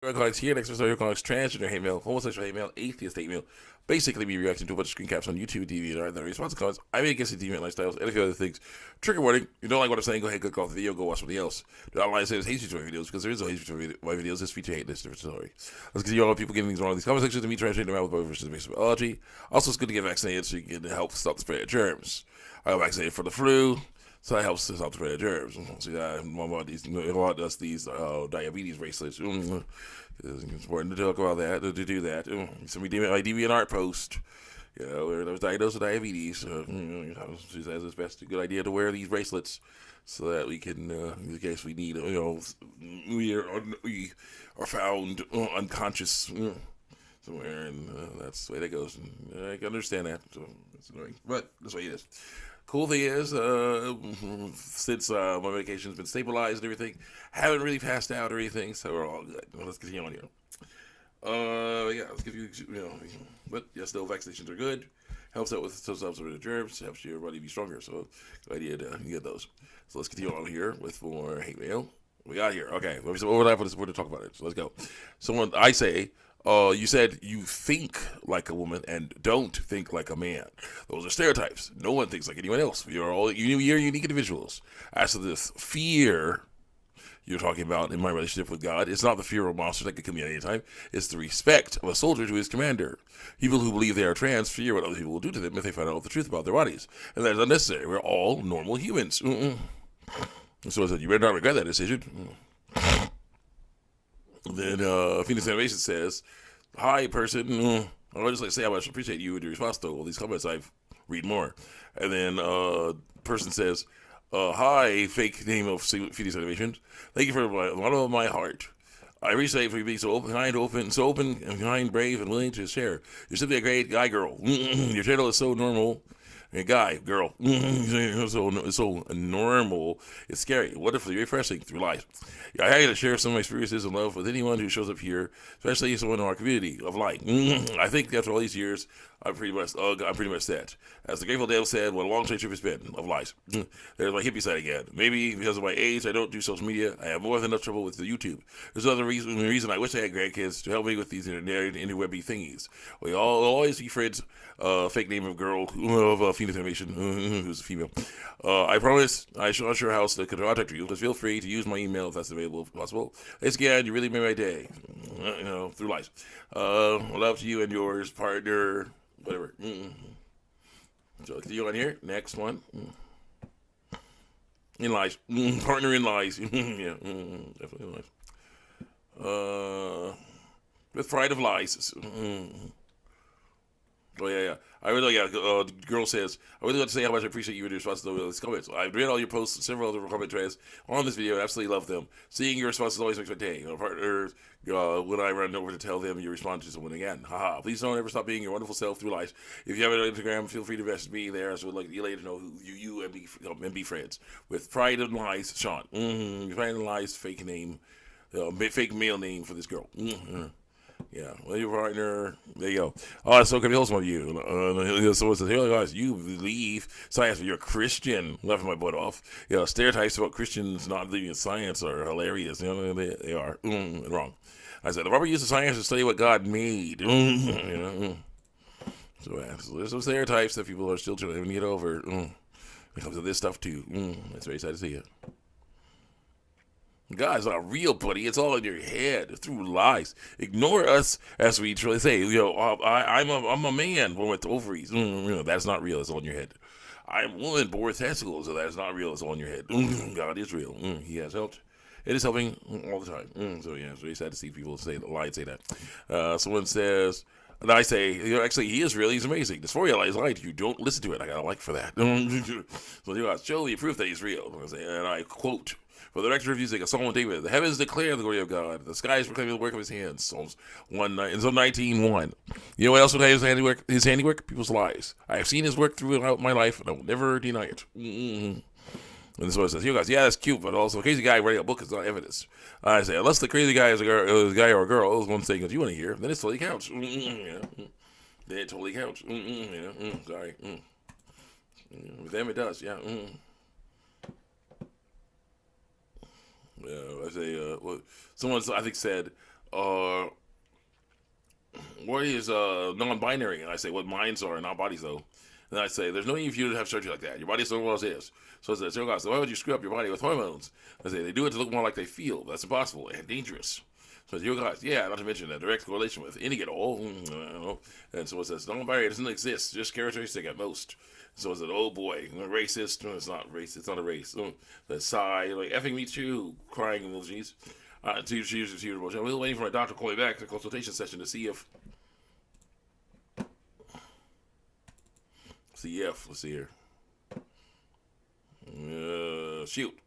Collects here next episode. Collects transgender hate mail, homosexual hate mail, atheist hate mail. Basically, me reacting to a bunch of screen caps on YouTube, TV, and other response comments. I may against the deviant lifestyles and a few other things. Trigger warning: you don't like what I'm saying? Go ahead, click off the video, go watch something else. Do not lie and say there's hate speech in my videos because there is no hate speech in my videos. This feature hate this different story. Let's continue on with people getting things wrong in these comment sections and me transgender man with both versus basic biology. Also, it's good to get vaccinated so you can help stop the spread of germs. I got vaccinated for the flu. So that helps to stop the spread of germs. See, my body does these diabetes bracelets. It's important to talk about that, to do that. So we did my DeviantArt post, where I was diagnosed with diabetes. She says it's best, a good idea to wear these bracelets so that we can, in case we need, we are found unconscious somewhere, and that's the way that goes. And I can understand that. So it's annoying, but that's the way it is. Cool thing is, since my medication's been stabilized and everything, haven't really passed out or anything, so we're all good. Let's continue on here. Let's give you, but yeah, still vaccinations are good. Helps out with some of the germs, helps your body be stronger. So, good idea to get those. So let's continue on here with more hate mail. We got here. Okay, we're to talk about it. So let's go. I say. You said you think like a woman and don't think like a man. Those are stereotypes. No one thinks like anyone else. You're unique individuals. As to this fear you're talking about in my relationship with God, it's not the fear of a monster that could kill me at any time. It's the respect of a soldier to his commander. People who believe they are trans fear what other people will do to them if they find out the truth about their bodies. And that is unnecessary. We're all normal humans. So I said, you better not regret that decision. Then Phoenix Animation says, "Hi, person. I would just like to say how much I appreciate you and your response to all these comments. I've read more." And then person says, "Hi, fake name of Phoenix Animation. Thank you for the bottom of my heart. I appreciate for being so open, and kind, brave, and willing to share. You're simply a great guy, girl. Your channel is so normal." A guy, girl, so normal. It's scary, wonderfully refreshing through life. I had to share some of my experiences and love with anyone who shows up here, especially someone in our community of light. I think after all these years, I'm pretty much set. As the Grateful Dead said, what a long straight trip it's been of life. There's my hippie side again. Maybe because of my age, I don't do social media. I have more than enough trouble with the YouTube. There's another reason I wish I had grandkids to help me with these interwebby thingies. We all will always be friends. Fake name of girl of Phoenix Animation, who's a female. I promise I'm not sure how else to contact you, but feel free to use my email if that's available if possible. Thanks again, you really made my day. Through life. Love to you and yours, partner, whatever. So continue on here. Next one. In lies. Partner in lies. Yeah, definitely in lies. With pride of lies. Oh yeah. The girl says, "I really want to say how much I appreciate you and your responses to these comments. I've read all your posts and several other comment threads on this video and absolutely love them. Seeing your responses always makes my day. Partners, when I run over to tell them you respond to someone again. Haha. Please don't ever stop being your wonderful self through life. If you have an Instagram, feel free to message me there. So I would like you later to know who you and be friends. With pride and lies, Sean. Pride and lies, fake name, fake male name for this girl. Yeah, well, your partner, there you go. Oh, so can I tell some of you? Someone says, "Hey guys, you believe science, but you're a Christian." Laughing my butt off. Stereotypes about Christians not believing in science are hilarious. They are wrong. I said, "The Robert used science to study what God made." So there's some stereotypes that people are still trying to get over. It comes to this stuff too. It's very sad to see it. God's not real, buddy. It's all in your head through lies. Ignore us, as we try to say. I'm a man born with ovaries. That's not real. It's all in your head. I'm a woman born with testicles. So that's not real. It's all in your head. God is real. He has helped. It is helping all the time. So yeah, it's really sad to see people lie and say that. Someone says. And I say, actually, he is real. He's amazing. The story is lied. You don't listen to it. I got a like for that. So show the proof that he's real. And I quote. For the director of music, a Psalm of David, the heavens declare the glory of God. The skies proclaim the work of his hands. Psalm 19:1. You know what else would have his handiwork? People's lives. I have seen his work throughout my life, and I will never deny it. And this one says, "You guys, yeah, that's cute, but also a crazy guy writing a book is not evidence." I say, unless the crazy guy is a guy or a girl, is one thing that you want to hear, then it totally counts. Then it totally counts. Sorry. With them, it does. Yeah. I say, someone I think said, uh, what is non-binary? And I say what minds are, not bodies, though. And I say there's no need for you to have surgery like that. Your body is so well as is. So I said, so why would you screw up your body with hormones? I say they do it to look more like they feel. That's impossible and dangerous. So you guys, yeah, not to mention that direct correlation with any at all. And so it says non-binary doesn't exist, just characteristic at most. So I said, oh boy, racist. No, it's not racist. It's not a race. The sigh, like effing me too, crying emojis. We're waiting for my doctor to call me back to consultation session to see if. Let's see here. Shoot.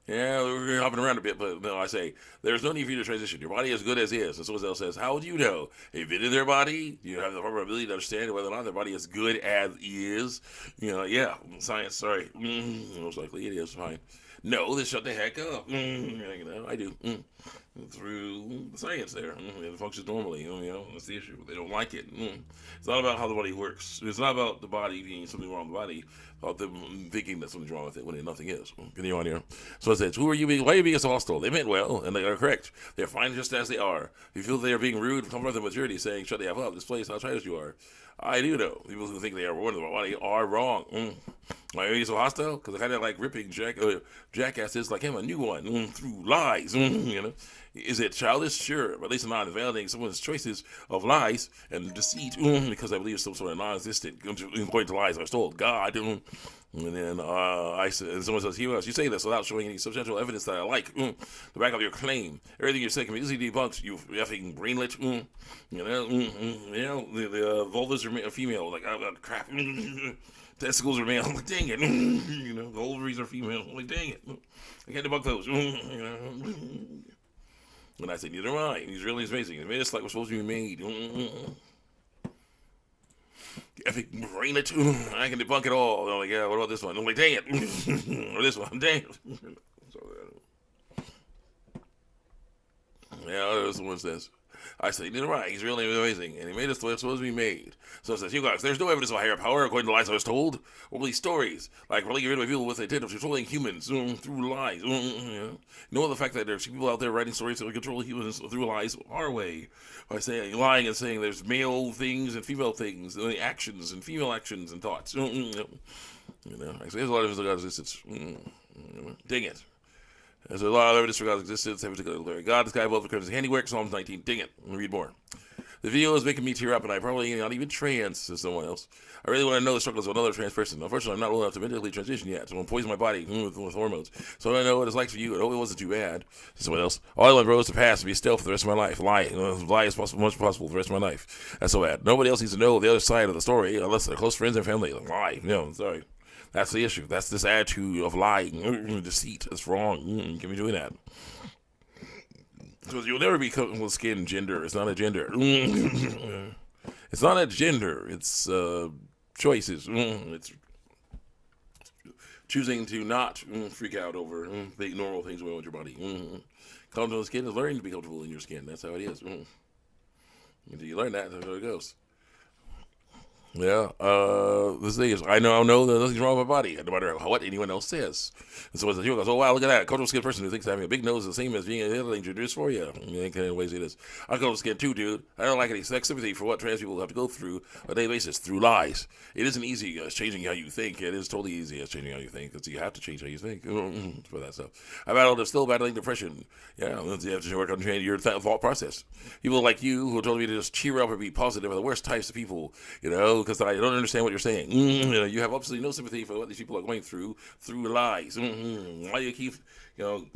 Yeah, we're hopping around a bit, but no, I say, there's no need for you to transition. Your body is good as is. And someone else says, how would you know? Have you been in their body? Do you have the proper ability to understand whether or not their body is good as is? Yeah, science, sorry. Most likely it is, fine. No, then shut the heck up. I do. Through the science there. It functions normally. That's the issue. They don't like it. It's not about how the body works. It's not about the body being something wrong with the body. About them thinking that something's wrong with it when nothing is. Continue on here. So it says, why are you being so hostile? They meant well, and they are correct. They're fine just as they are. If you feel they are being rude, come from the maturity, saying, shut the F up. This place, how tired you are. I do know. People who think they are warned about body are wrong. Why are you so hostile? Because I kind of like ripping jackasses like him a new one through lies. Is it childish? Sure, but at least I'm not invalidating someone's choices of lies and deceit because I believe some sort of non-existent according to lies I was told. God. And then I said, and someone says, you say this without showing any substantial evidence that I like to back up your claim. Everything you're saying can be easily debunked. You effing brainlet. The vulvas are female. Like, crap. Testicles are male. Like, dang it. The ovaries are female. Like, dang it. I can't debunk those. And I said, neither am I. He's really amazing. He made us like we're supposed to be made. Epic brain it. I can debunk it all. I'm like, yeah, what about this one? I'm like, dang it. Or this one, dang it. Yeah, this one says. I said, neither am I. He's really amazing. And he made us the way it's supposed to be made. So it says, you guys, there's no evidence of a higher power according to lies I was told. Or these stories. Like, really get rid of people with the intent of controlling humans through lies. Know the fact that there's people out there writing stories that control humans through lies our way. By saying, lying and saying there's male things and female things, and actions and female actions and thoughts. Actually, there's a lot of evidence of God's existence. Dang it. There's a lot of evidence for God's existence. God, the sky above, the his handiwork. Psalms 19. Dang it. Let me read more. The video is making me tear up, and I probably not even trans, says someone else. I really want to know the struggles of another trans person. Unfortunately, I'm not old enough to mentally transition yet, so I'm poisoning my body with hormones. So I know what it's like for you. I hope it wasn't too bad, says someone else. All I want, bro, is to pass and be still for the rest of my life. Lie as much as possible for the rest of my life. That's so bad. Nobody else needs to know the other side of the story, unless they're close friends and family. Lie. Sorry. That's the issue. That's this attitude of lying, deceit. That's wrong. You can't be doing that. Because you'll never be comfortable with skin gender. It's not a gender. It's not a gender. It's choices. It's choosing to not freak out over the normal things going on with your body. Comfortable with skin is learning to be comfortable in your skin. That's how it is. Until you learn that, that's how it goes. Yeah, this thing is, I know that nothing's wrong with my body, no matter what anyone else says. And so he goes, oh wow, look at that, comfortable skin person who thinks having a big nose is the same as being a little dangerous for you. In kind of ways it is. I'm comfortable skin too, dude. I don't like any sex sympathy for what trans people have to go through on a daily basis through lies. It isn't easy as changing how you think. It is totally easy as changing how you think, because you have to change how you think for that stuff. I'm still battling depression. Yeah, you have to work on changing your thought process. People like you who told me to just cheer up and be positive are the worst types of people, because I don't understand what you're saying. You have absolutely no sympathy for what these people are going through lies. Why do you keep,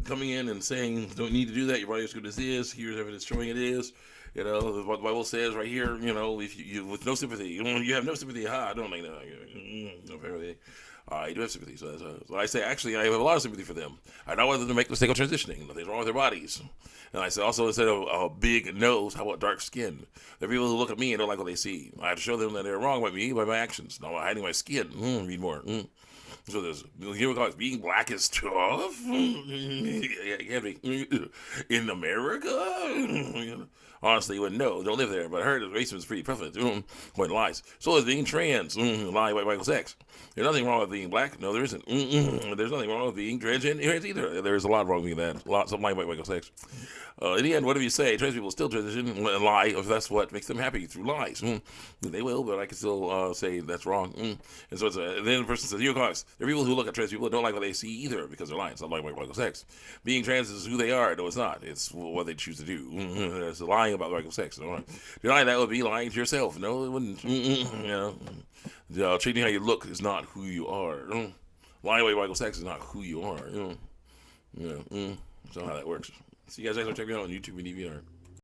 coming in and saying don't need to do that? Your body is good as is. Here's evidence showing it is. What the Bible says right here. If you with no sympathy, you have no sympathy. I don't like that. Apparently. I do have sympathy, so I say, actually, I have a lot of sympathy for them. I don't want them to make the mistake of transitioning. Nothing's wrong with their bodies. And I say, also, instead of a big nose, how about dark skin? There are people who look at me and don't like what they see. I have to show them that they're wrong by me, by my actions, not by hiding my skin. Read more. So there's, being black is tough. It can't be. In America? Honestly, you wouldn't know. Don't live there. But I heard racism is pretty prevalent. Point lies. So is being trans. Lie, white, white, sex. There's nothing wrong with being black. No, there isn't. There's nothing wrong with being transgender either. There's a lot wrong with that. Lots of lie, white, white, sex. In the end, whatever you say, trans people still transition and lie if that's what makes them happy through lies. They will, but I can still say that's wrong. And so then the person says, "You're Cox." There are people who look at trans people and don't like what they see either because they're lying. It's not like white, sex. Being trans is who they are. No, it's not. It's what they choose to do. It's lying about white sex. Denying that would be lying to yourself. No, it wouldn't. Treating how you look is not who you are. Lying about white sex is not who you are. That's not how that works. See you guys next time. Check me out on YouTube and DVR.